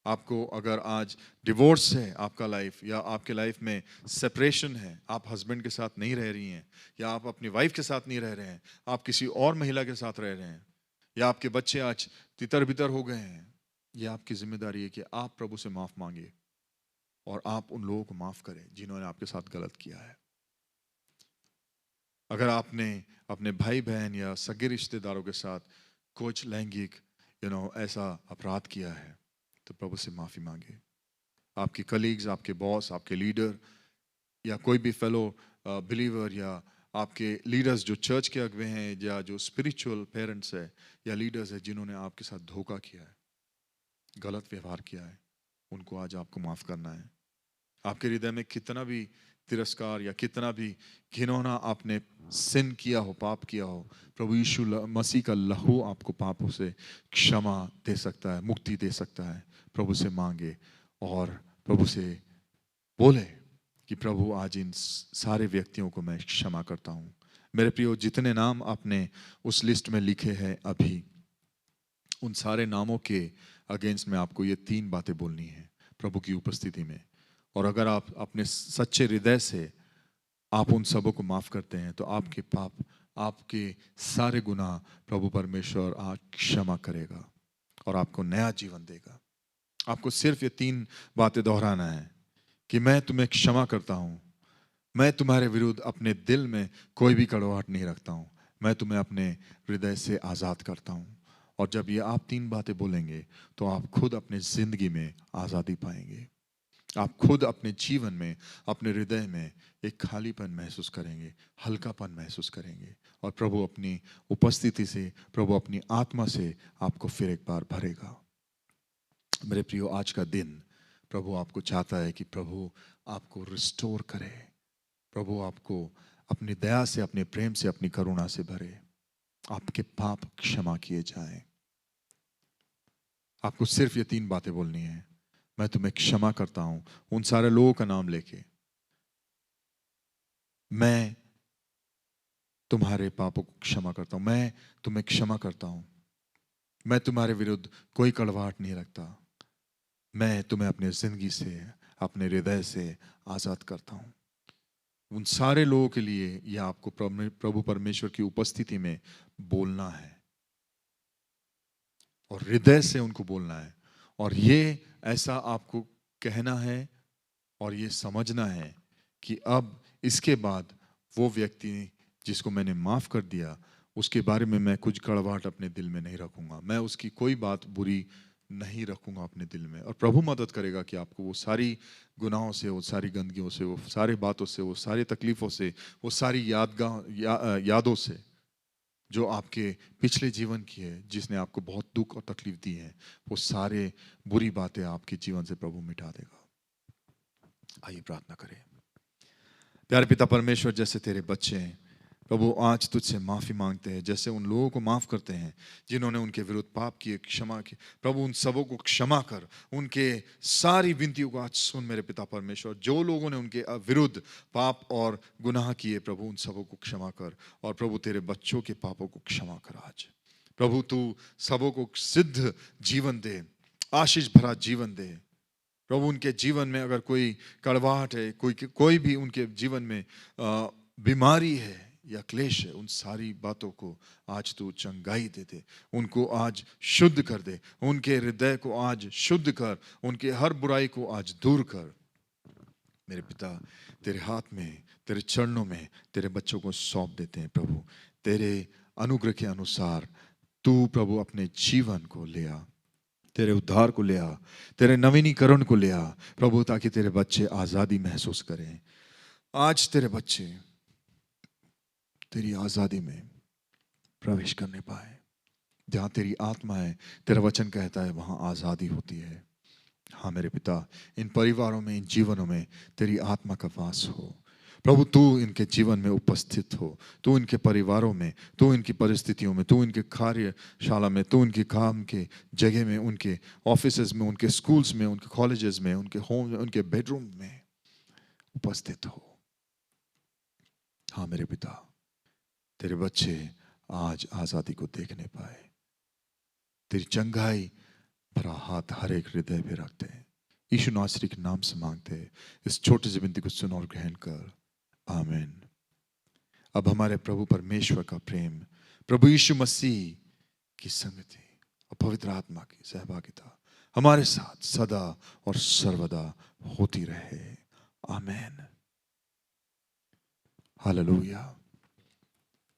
आपको अगर आज डिवोर्स है आपका लाइफ, या आपके लाइफ में सेपरेशन है, आप हस्बैंड के साथ नहीं रह रही हैं, या आप अपनी वाइफ के साथ नहीं रह रहे हैं, आप किसी और महिला के साथ रह रहे हैं, या आपके बच्चे आज तितर बितर हो गए हैं, यह आपकी जिम्मेदारी है कि आप प्रभु से माफ मांगे, और आप उन लोगों को माफ करें जिन्होंने आपके साथ गलत किया है। अगर आपने अपने भाई बहन या सगे रिश्तेदारों के साथ कुछ लैंगिक ऐसा अपराध किया है, तो प्रभु से माफी मांगे। आपके कलीग्स, आपके बॉस, आपके लीडर, या कोई भी फेलो बिलीवर, या आपके लीडर्स जो चर्च के अगुवे हैं, या जो स्पिरिचुअल पेरेंट्स है या लीडर्स है जिन्होंने आपके साथ धोखा किया है, गलत व्यवहार किया है, उनको आज आपको माफ करना है। आपके हृदय में कितना भी तिरस्कार या कितना भी घिनौना आपने सिन किया हो, पाप किया हो, प्रभु यीशु मसीह का लहू आपको पापों से क्षमा दे सकता है, मुक्ति दे सकता है। प्रभु से मांगे और प्रभु से बोले कि प्रभु आज इन सारे व्यक्तियों को मैं क्षमा करता हूँ। मेरे प्रियो, जितने नाम आपने उस लिस्ट में लिखे हैं अभी, उन सारे नामों के अगेंस्ट में आपको ये 3 बातें बोलनी है प्रभु की उपस्थिति में। और अगर आप अपने सच्चे हृदय से आप उन सबों को माफ करते हैं तो आपके पाप, आपके सारे गुनाह प्रभु परमेश्वर आज क्षमा करेगा और आपको नया जीवन देगा। आपको सिर्फ ये 3 बातें दोहराना है कि मैं तुम्हें क्षमा करता हूँ, मैं तुम्हारे विरुद्ध अपने दिल में कोई भी कड़वाहट नहीं रखता हूँ, मैं तुम्हें अपने हृदय से आज़ाद करता हूँ। और जब ये आप 3 बातें बोलेंगे तो आप खुद अपने जिंदगी में आज़ादी पाएंगे। आप खुद अपने जीवन में, अपने हृदय में एक खालीपन महसूस करेंगे, हल्कापन महसूस करेंगे और प्रभु अपनी उपस्थिति से, प्रभु अपनी आत्मा से आपको फिर एक बार भरेगा। मेरे प्रियो, आज का दिन प्रभु आपको चाहता है कि प्रभु आपको रिस्टोर करे, प्रभु आपको अपनी दया से, अपने प्रेम से, अपनी करुणा से भरे, आपके पाप क्षमा किए जाएं। आपको सिर्फ ये 3 बातें बोलनी है। मैं तुम्हें क्षमा करता हूं, उन सारे लोगों का नाम लेके, मैं तुम्हारे पापों को क्षमा करता हूं, मैं तुम्हें क्षमा करता हूं, मैं तुम्हारे विरुद्ध कोई कड़वाहट नहीं रखता, मैं तुम्हें अपने जिंदगी से, अपने हृदय से आजाद करता हूं। उन सारे लोगों के लिए यह आपको प्रभु परमेश्वर की उपस्थिति में बोलना है और हृदय से उनको बोलना है। और ये ऐसा आपको कहना है और ये समझना है कि अब इसके बाद वो व्यक्ति जिसको मैंने माफ कर दिया, उसके बारे में मैं कुछ कड़वाहट अपने दिल में नहीं रखूंगा, मैं उसकी कोई बात बुरी नहीं रखूंगा अपने दिल में। और प्रभु मदद करेगा कि आपको वो सारी गुनाहों से, वो सारी गंदगियों से, वो सारी बातों से, वो सारी तकलीफों से, वो सारी यादों से जो आपके पिछले जीवन की है, जिसने आपको बहुत दुख और तकलीफ दी है, वो सारे बुरी बातें आपके जीवन से प्रभु मिटा देगा। आइए प्रार्थना करें। प्यारे पिता परमेश्वर, जैसे तेरे बच्चे हैं प्रभु, आज तुझसे माफी मांगते हैं, जैसे उन लोगों को माफ करते हैं जिन्होंने उनके विरुद्ध पाप किए, क्षमा किए प्रभु, उन सबों को क्षमा कर, उनके सारी विनतियों को आज सुन मेरे पिता परमेश्वर। जो लोगों ने उनके विरुद्ध पाप और गुनाह किए प्रभु, उन सबों को क्षमा कर और प्रभु तेरे बच्चों के पापों को क्षमा कर। आज प्रभु तू सबों को सिद्ध जीवन दे, आशीष भरा जीवन दे प्रभु। उनके जीवन में अगर कोई कड़वाहट है, कोई भी उनके जीवन में बीमारी है या क्लेश है, उन सारी बातों को आज तू चंगाई दे दे, उनको आज शुद्ध कर दे, उनके हृदय को आज शुद्ध कर, उनके हर बुराई को आज दूर कर। मेरे पिता, तेरे हाथ में, तेरे चरणों में तेरे बच्चों को सौंप देते हैं प्रभु। तेरे अनुग्रह के अनुसार तू प्रभु अपने जीवन को ले आ, तेरे उद्धार को ले आ, तेरे नवीनीकरण को ले आ प्रभु, ताकि तेरे बच्चे आजादी महसूस करें। आज तेरे बच्चे तेरी आजादी में प्रवेश करने पाए। जहां तेरी आत्मा है, तेरा वचन कहता है, वहां आजादी होती है। हाँ मेरे पिता, इन परिवारों में, इन जीवनों में तेरी आत्मा का वास हो प्रभु। तू इनके जीवन में उपस्थित हो, तू इनके परिवारों में, तू इनकी परिस्थितियों में, तू इनके कार्यशाला में, तू इनके काम के जगह में, उनके ऑफिसेज में, उनके स्कूल्स में, उनके कॉलेजेस में, उनके होम में, उनके बेडरूम में उपस्थित हो। हाँ मेरे पिता, तेरे बच्चे आज आजादी को देखने पाए। तेरी चंगाई भरा हाथ हर एक हृदय पे रखते हैं। यीशु नासरी के नाम से मांगते हैं, इस छोटी सी विनती को सुन और ग्रहण कर, आमीन। अब हमारे प्रभु परमेश्वर का प्रेम, प्रभु यीशु मसीह की संगति और पवित्र आत्मा की सहभागिता हमारे साथ सदा और सर्वदा होती रहे, आमीन। हालेलुया।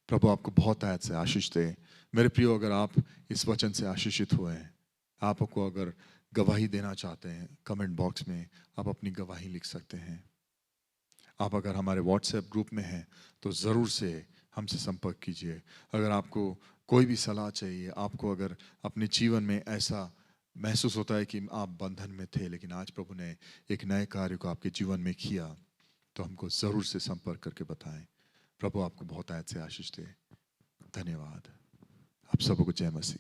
प्रभु आपको बहुत आयत से आशीष दे। मेरे प्रियो, अगर आप इस वचन से आशीषित हुए हैं, आपको अगर गवाही देना चाहते हैं, कमेंट बॉक्स में आप अपनी गवाही लिख सकते हैं। आप अगर हमारे व्हाट्सएप ग्रुप में हैं तो ज़रूर से हमसे संपर्क कीजिए। अगर आपको कोई भी सलाह चाहिए, आपको अगर अपने जीवन में ऐसा महसूस होता है कि आप बंधन में थे लेकिन आज प्रभु ने एक नए कार्य को आपके जीवन में किया, तो हमको ज़रूर से संपर्क करके बताएं। प्रभु आपको बहुत आयत से आशीष दे। धन्यवाद। आप सबको जय मसीह।